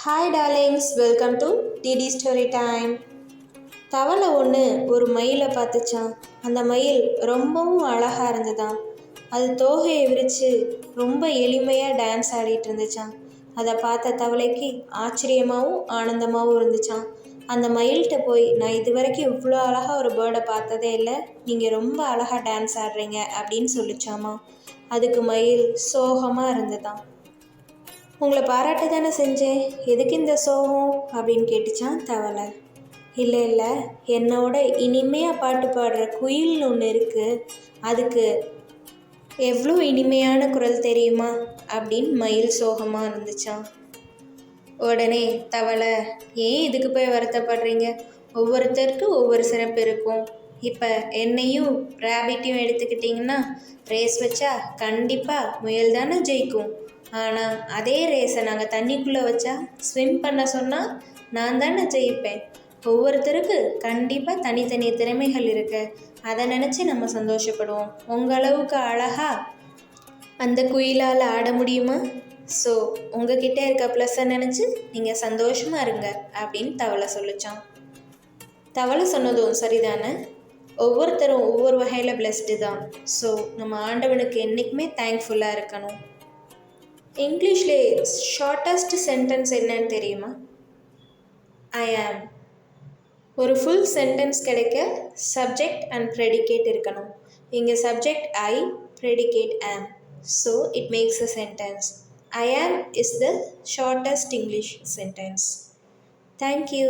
Hi darlings, welcome to DD story time. தவளை ஒன்று ஒரு மயிலை பார்த்துச்சான். அந்த மயில் ரொம்பவும் அழகாக இருந்ததாம். அது தோகையை விரித்து ரொம்ப எளிமையாக டான்ஸ் ஆடிட்டு இருந்துச்சான். அதை பார்த்த தவளைக்கு ஆச்சரியமாகவும் ஆனந்தமாகவும் இருந்துச்சான். அந்த மயில்கிட்ட போய், நான் இது வரைக்கும் இவ்வளோ அழகாக ஒரு பேர்டை பார்த்ததே இல்லை, நீங்கள் ரொம்ப அழகாக டான்ஸ் ஆடுறீங்க அப்படின்னு சொல்லிச்சாமா. அதுக்கு மயில் சோகமாக இருந்ததாம். உங்களை பாராட்ட தானே செஞ்சேன், எதுக்கு இந்த சோகம் அப்படின்னு கேட்டுச்சான் தவளை. இல்லை, என்னோட இனிமையாக பாட்டு பாடுற குயில்னு ஒன்று இருக்குது, அதுக்கு எவ்வளோ இனிமையான குரல் தெரியுமா அப்படின்னு மயில் சோகமாக இருந்துச்சான். உடனே தவளை, ஏன் இதுக்கு போய் வருத்தப்படுறீங்க, ஒவ்வொருத்தருக்கும் ஒவ்வொரு சிறப்பு இருக்கும். இப்போ என்னையும் ரேபிட்டையும் எடுத்துக்கிட்டிங்கன்னா, ரேஸ் வச்சா கண்டிப்பாக முயல் தானே ஜெயிக்கும். ஆனால் அதே ரேஸை நாங்கள் தண்ணிக்குள்ளே வச்சா, ஸ்விம் பண்ண சொன்னால் நான் தானே ஜெயிப்பேன். ஒவ்வொருத்தருக்கு கண்டிப்பாக தனித்தனி திறமைகள் இருக்கு, அதை நினச்சி நம்ம சந்தோஷப்படுவோம். உங்கள் அளவுக்கு அழகாக அந்த குயிலால் ஆட முடியுமா? ஸோ உங்ககிட்ட இருக்க ப்ளஸ்ஸை நினச்சி நீங்கள் சந்தோஷமாக இருங்க அப்படின்னு தவளை சொல்லிச்சான். தவளை சொன்னதும் சரிதானே, ஒவ்வொருத்தரும் ஒவ்வொரு வகையில் பிளஸ்டு தான். ஸோ நம்ம ஆண்டவனுக்கு என்றைக்குமே தேங்க்ஃபுல்லாக இருக்கணும். இங்கிலீஷ்லே ஷார்ட்டஸ்ட் சென்டென்ஸ் என்னன்னு தெரியுமா? ஐ ஆம். ஒரு ஃபுல் சென்டென்ஸ் கிடைக்க சப்ஜெக்ட் அண்ட் ப்ரெடிகேட் இருக்கணும். இங்கே சப்ஜெக்ட் ஐ, ப்ரெடிகேட் ஆம். So it makes a sentence. I am is the shortest English sentence. Thank you.